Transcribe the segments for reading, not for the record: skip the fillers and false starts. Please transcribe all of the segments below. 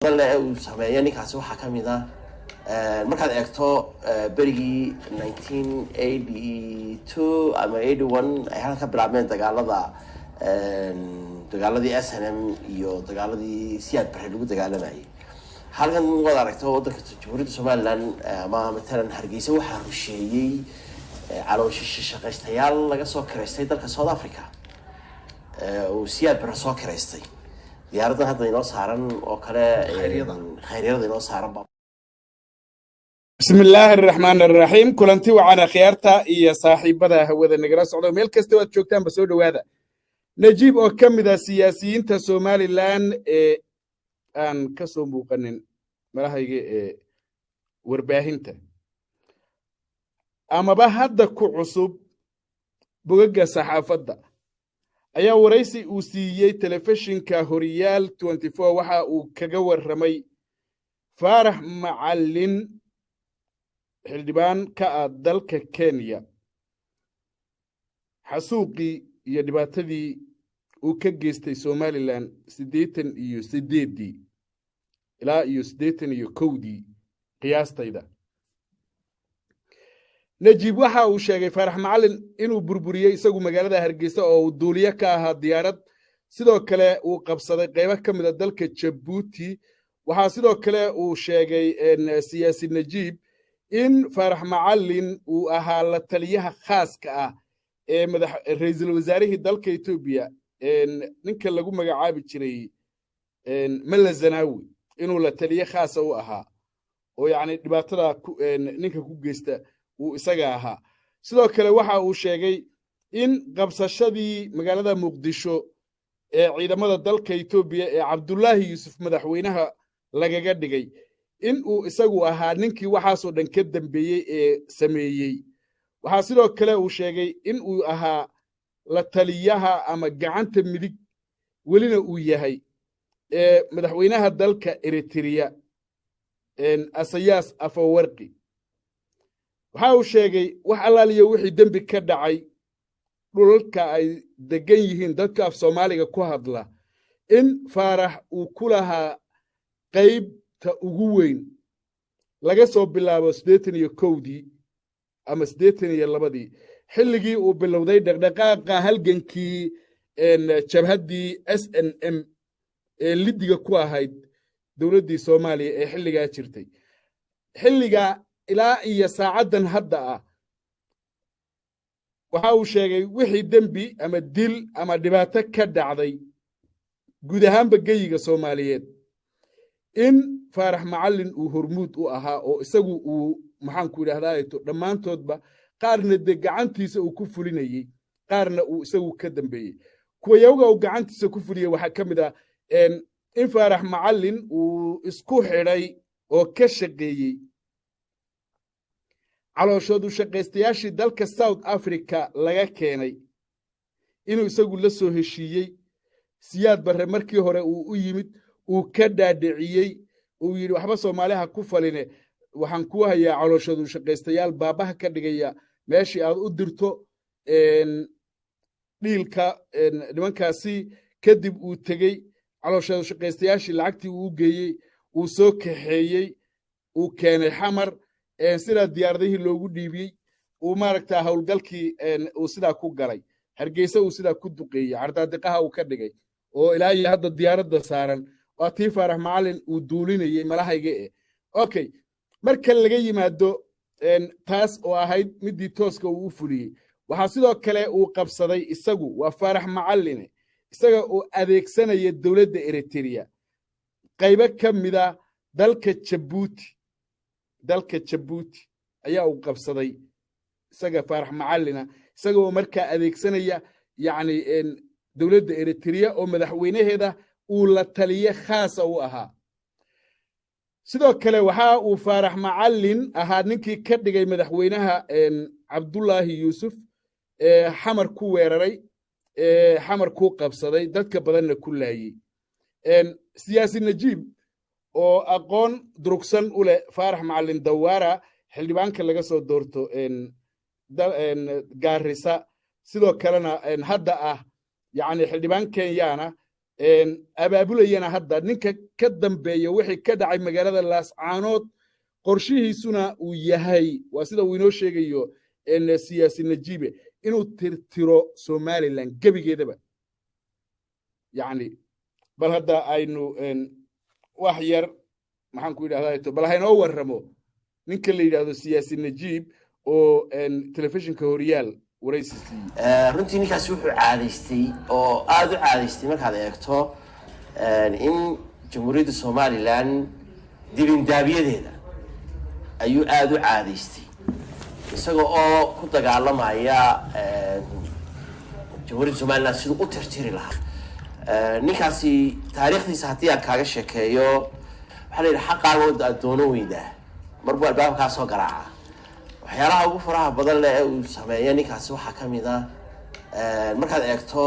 uu sameeyay ninkaasi waxa kamid ah markaad eegto berigii 1982 ama 81 ay halka bilaabmeen dagaaladii SNM iyo dagaaladii siyaad bixi lagu dagaalamayay halkan wada aragto waddanka Jamhuuriyadda Soomaaliland ama matalan Hargeysa waxa rusheeyay calooshish shaqaystayaal laga soo kireystay dalka South Africa oo siyaad bixi soo kireystay diyaaradaha hadda inoo saaran oo kale khayriirada inoo saaran بسم الله الرحمن الرحيم كلنتي وعنا خيارتا إيا صاحبة هوذا نقرأ سعودة ميل كستوات شوكتان بسودو هذا نجيب أو كم ذا سياسيين تسومالي لان أن كسو موقنن ملاحظة ورباهنتا أما بهذا كعصب بوجه صحافة دا أيا ورئيسي أوسيي تلفزيون كهوريال 24 وحا وكجور رمي فارح معلن xildhibaan ka ah dalka Kenya xasuuqii iyo dhibaatadii uu ka geystay Somaliland 88 ilaa 81 qiyaastayda Najib waxa uu sheegay Farax Macalin inuu burburiyay isagu magaalada Hargeysa oo uu duuliye ka ahaa diyaarad sidoo kale uu qabsaday qaybo ka mid ah dalka Djibouti waxa sidoo kale uu sheegay siyaasi Najib in Farax Macalin uu ahaa la taliyaha khaaska ah ee ra'iisul wasaaraha dalka Ethiopia ninka lagu magacaabi jiray Malla Zanaawi inuu la taliye khaas u ahaa oo yaani dhibaatada ninka ku geysta uu isaga ahaa sidoo kale waxa uu sheegay in qabsashadii magaalada Muqdisho ee ciidamada dalka Ethiopia ee Cabdullaahi Yusuf madaxweynaha lagaga dhigay in uu isagu ahaa ninkii waxaasoo dhan ka dambeeyay ee sameeyay waxa sidoo kale uu sheegay in uu ahaa la taliyaha ama gacanta midig welina uu yahay madaxweynaha dalka Eritrea Asayas Afwerki waxa uu sheegay wax allaaliyo wixii dambi ka dhacay dhulka ay degan yihiin dadka af Soomaaliga ku hadla in Farax uu ku lahaa qayb ta ugu weyn laga soo bilaabo 81 ama 82 xilligii uu bilowday dhaqdhaqaaqa halgankii jabhadii SNM ee lidiga ku ahayd dawladii Soomaaliya ee xilliga jirtay xilliga ilaa iyo saacadan hadda ah waxa uu sheegay wixii dambi ama dil ama dhibaato ka dhacday guud ahaanba geyiga Soomaaliyeed in Farax Macalin uu hormuud u ahaa oo isagu uu maxaan ku yiraahdaa dhamaantoodba qaarna de gacantiisa uu ku fulinayay qaarna uu isagu ka dambeeyay kuwa yaga uu gacantiisa ku fuliyay waxa kamid ah in Farax Macalin uu isku xidhay oo ka shaqeeyay calooshoodu shaqaystayaashii dalka South Africa laga keenay inuu isagu la soo heshiiyay siyaad barre markii hore uu u yimid uu ka dhaadhiciyay uu yiri waxba Soomaaliha ku faline waxaan ku hayaa calooshoodu shaqaystayaal baabaha ka dhigaya meeshii aad u dirto dhiilka nimankaasi kadib uu tagay calooshoodu shaqaystayaashii lacagtii uu geeyay uu soo kaxeeyay uu keenay xamar sida diyaaradihii loogu dhiibiyay uu maaragtaa hawlgalkii uu sida ku galay Hargeysa uu sida ku duqeeyay ardaadiqaha uu ka dhigay oo ilaa iyo hadda diyaaradda saaran واتي فارح معلن ودوليني ملاحيقه اوكي marka laga yimaado taas oo ahayd midii tooska uu fuliyay waxa sidoo kale uu qabsaday isagu waa Farax Macalin isaga oo adeegsanaya dawladda Eritrea qayb ka mid ah dalka Djibouti ayaa uu qabsaday isaga Farax Macalin isaga oo marka adeegsanaya yaani dawladda Eritrea oo madaxweynaheeda uu la taliye khaas u ahaa sidoo kale waxa uu Farax Macalin ahaa ninkii ka dhigay madaxweynaha Cabdullaahi Yusuf xamar ku weeraray xamar ku qabsaday dadka badanna ku laayay siyaasi Najib oo aqoon durugsan u leh Farax Macalin Dawaara xildhibaanka laga soo doorto Gaarisa sidoo kalena hadda ah yaani xildhibaan Kenyana abaabulayana hadda ninka ka dambeeya wixii ka dhacay magaalada laascaanood qorshihiisuna uu yahay waa sida uu inoo sheegayo siyaasi najiibe inuu tirtiro somaliland gebigeedaba yacni bal hadda aynu wax yar maxaan ku yidhahdaa bal haynoo warramo ninka la yidhaahdo siyaasi najiib oo telefishinka horyaal waraysi siiyey runtii ninkaasi wuxuu caadaystay oo aada u caadaystay markaad eegto in jamhuuriyadda somaliland dibindaabiyadeeda ayuu aada u caadaystay isaga oo ku dagaalamaya jamhuuriyadda somaliland siduu u tirtiri lahaa ninkaasi taariikhdiisa haddii aan kaaga sheekeeyo waxaa la yidhi xaqaagood aad doono weydaa marbuu albaabkaa soo garaaca waxyaalaha ugu faraha badan leh ee uu sameeyo ninkaasi waxaa ka mid ah markaad eegto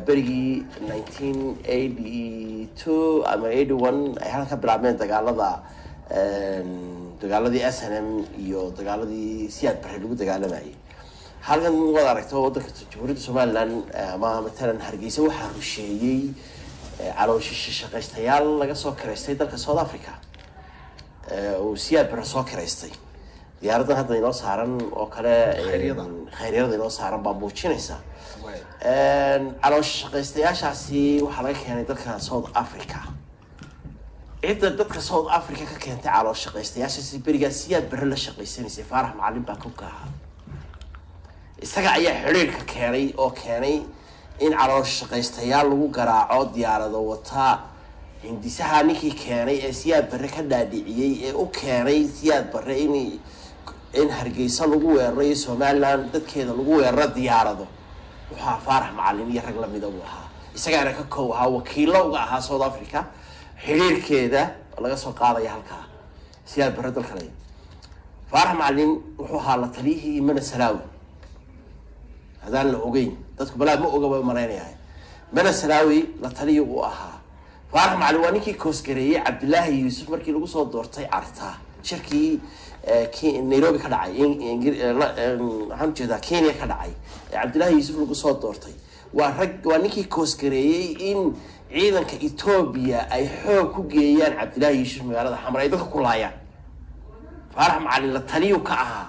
berigii 1982 ama 81 ay halkan ka bilaabmeen dagaaladii SNM iyo dagaaladii siyaad barre lagu dagaalamayay halkan waad aragto waddanka jamhuuriyadda somaliland ama matalan hargeysa waxaa rusheeyey calooshisha shaqaystayaal laga soo kiraystay dalka South Africa oo siyaad barre soo kiraystay diyaaradan hadda inoo saaran oo kale khayryada inoo saaran baa muujinaysa caloosha shaqaystayaashaasi waxaa laga keenay dalka South Africa cidda dadka South Africa ka keentay caloosha shaqaystayaashaasi berigaa siyaad barre la shaqaysanaysay Faarax Macalin baa ka ahaa isaga ayaa xiriirka keenay oo keenay in caloosha shaqaystayaal lagu garaaco diyaarado wata hindisaha ninkii keenay ee siyaad barre ka dhaadhiciyey ee u keenay siyaad barre in hargeysa lagu weeraro somaliland dadkeeda lagu weeraro diyaarado waxaa Faarax Macalin iyo rag lamid ah waxa isagaana ka koow ahaa wakiilo uga ahaa South Africa xiriirkeeda laga soo qaaday halka siyaad barre dalka leh Faarax Macalin wuxuu ahaa la taliyihii Mana Salaawi hadaan la ogeyn dadku balaa ma oga way maleynayaan Mana Salaawi la taliyo uu ahaa Faarax Macalin waa ninkii koosgareeyay Cabdullaahi Yuusuf markii lagu soo doortay Carta shirkii Nairobi ka dhacay waxaan jeedaa Kenya ka dhacay Cabdullaahi Yuusuf lagu soo doortay waa ninkii koosgareeyay in ciidanka Ethiopia ay xoog ku geeyaan Cabdullaahi Yuusuf magaalada Xamar ay dadka ku laayaan Faarax Macalin la taliyo ka ahaa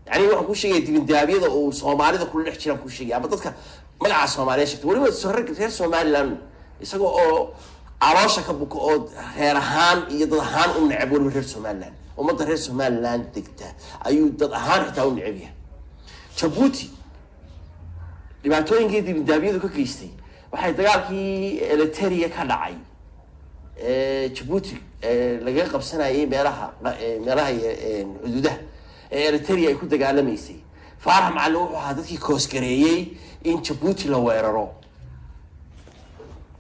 يعني waxaan ku sheegay dibindaabiyada oo Soomaalida ku dhex jiraan ku sheegay ama dadka magaca Soomaaliyeed sheegtay waliba soo reer Somaliland isagoo oo caloosha ka buko oo reer ahaan iyo dad ahaan u neceb waliba reer Somaliland ummadda reer Somaliland degta ayuu dad ahaan xitaa u neceb yahay Djibouti dhibaatooyinkii dibindaabiyadu ka geystay waxay dagaalkii Eritrea ka dhacay Djibouti laga qabsanayay meelaha xuduudaha Eritrea ay ku dagaalamaysay Faarax Macalin wuxuu ahaa dadkii koosgareeyay in Djibouti la weeraro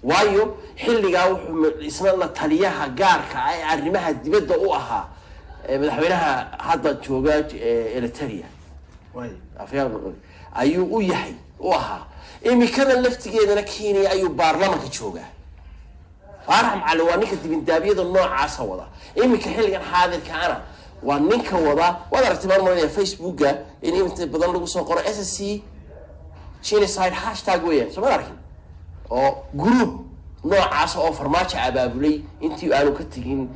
waayo xilligaa wuxuu isna la taliyaha gaarka ah ee arrimaha dibadda u ahaa madaxweynaha hadda jooga Eritrea ayuu u yahay u ahaa imikada laftigeedana Kenya ayuu baarlamaanka joogaa Faarax Macalin waa ninka dibindaabiyada noocaas wada imika xilligan xaadirka ana waa ninka wada wada aragtay marmar Facebooka in inta badan lagu soo qoro SSC genocide hashtag weeyaan soo markin oo group noocaas oo farmaajo abaabulay intii aanu ka tagin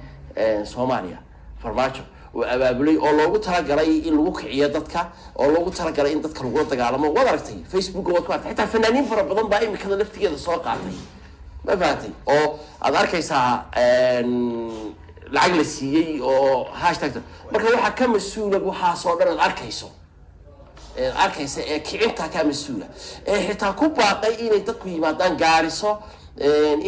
Soomaaliya farmaajo oo abaabulay oo loogu talagalay in lagu kiciyo dadka oo loogu talagalay in dadka lagu dagaalamo wada aragtay Facebooka wada ka xitaa fanaaniin fara badan baa imikada laftigeeda soo qaatay ma fahatay oo aad arkaysaa lacag la siiyay oo hashtag marka waxa ka masuula waxa soo dhan arkaysa ee kicinta ka masuula xitaa ku baaqay inay dadku yimaadaan Gaariso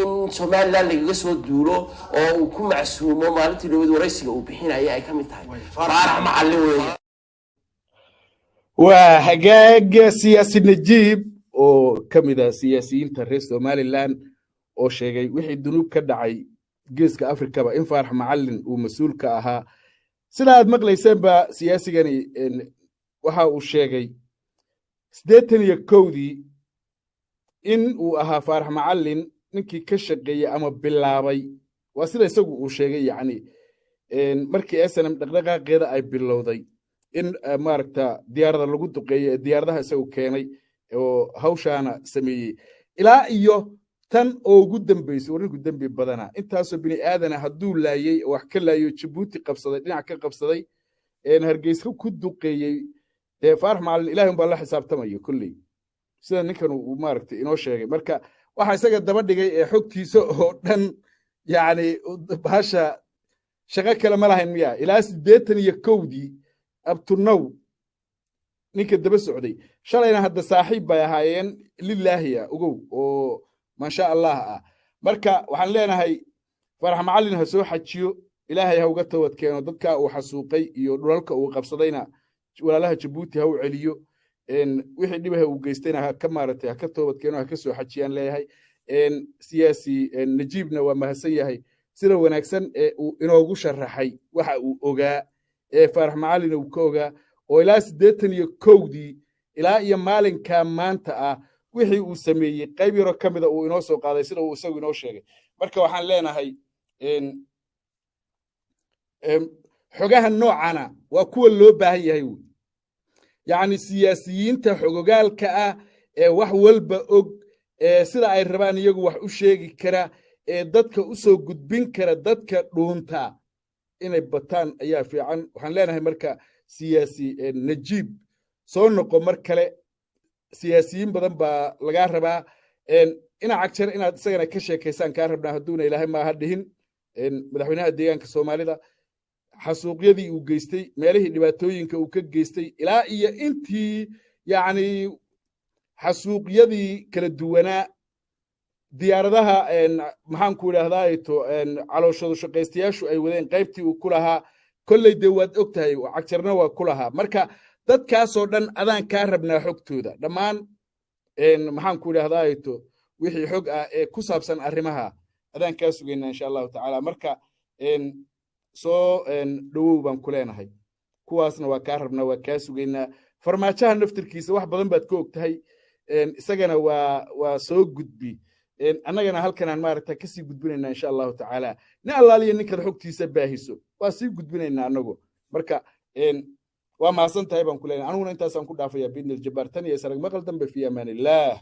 in Somaliland laga soo duulo oo uu ku macsuumo maalintii loo waraysiga uu bixinayay ay ka mid tahay Faarax Macalin weeye waa hagaag siyaasi najiib oo ka mid ah siyaasiyiinta reer Somaliland oo sheegay wixii dunuub ka dhacay geeska Afrika in Faarax Macalin uu mas'uul ka ahaa sida aad maqlayseen ba siyaasigani waxa uu sheegay 81 in uu ahaa Faarax Macalin ninkii ka shaqeeyay ama bilaabay waa sida isagu uu sheegay yani markii SNM dhaqdhaqaaqeeda ay bilowday in maaragta diyaarada lagu duqeeyay diyaaradaha isagu keenay oo hawshaana sameeyay ilaa iyo tan oo ugu dambeysay warinku dambi badana intaasoo bini aadana hadduu laayay wax ka laayo Djibouti qabsaday dhinac ka qabsaday hargeysa ku duqeeyay faarax macalin ilaahay unbaa la xisaabtamayo kulley sida ninkan uu maaragtay inoo sheegay marka waxa isaga daba dhigay xogtiisa oo dhan yani bahasha shaqo kale ma lahayn miya ilaa 81dii up to now ninka daba socday shalayna hadda saaxiib bay ahaayeen lilaahiya ogow oo ما شاء الله marka waxaan leenahay farax macallin ha soo xajiyo ilaahay ha uga tawad keeno dadka uu xasuuqay iyo dhulalka uu qabsadayna walaalaha Djibouti ha u celiyo wixii dhibaha uu geystayna ha ka maaratay ha ka tawad keeno ha ka soo xajiyaan leeyahay siyaasi Najiibna waa mahadsan yahay sida wanaagsan uu inoogu sharaxay waxa uu ogaa farax macallin uu ka ogaa oo ilaa 81dii ilaa iyo maalinka maanta wixii uu sameeyay qayb yaro kamida uu inoo soo qaaday sida uu isagu inoo sheegay marka waxaan leenahay xogaha noocana waa kuwa loo baahan yahay yani siyaasiyiinta xogogaalka wax walba og sida ay rabaan iyagu wax u sheegi kara dadka u soo gudbin kara dadka dhuunta inay bataan ayaa fiican waxaan leenahay marka siyaasi Najiib soo noqo mar kale siyaasiyiin badan baa laga rabaa ina cagjar inaad isagana ka sheekaysaan ka rabnaa haduuna ilaahay ma aha dhihin madaxweynaha deegaanka Soomaalida xasuuqyadii uu geystay meelihii dhibaatooyinka uu ka geystay ilaa iyo intii yani xasuuqyadii kala duwanaa diyaaradaha maxaan ku yiraahdaa calooshooda shaqaystayaashu ay wadeen qaybtii uu ku lahaa kolley de waad ogtahay cagjarna waa ku lahaa marka dadkaasoo dhan adaan ka rabnaa xogtooda dhammaan maxaan ku yiraahdaa wixii xog ku saabsan arrimaha adaan ka sugeynaa insha Allah ta'ala marka soo dhawow baan ku leenahay kuwaasna waa ka rabnaa waa ka sugeynaa farmaajaha naftirkiisa wax badan baad ka ogtahay isagana waa soo gudbi annagana halkan aan maaragtay ka sii gudbinaynaa insha Allah ta'ala nin allaaliya ninka xogtiisa baahiso waa sii gudbinaynaa anagu marka waa maasan tahay baan ku leenahay anuguna intaasaan ku dhaafayaa bidnil jabbaar tan iyo sarag maqal dambe fi amaan illah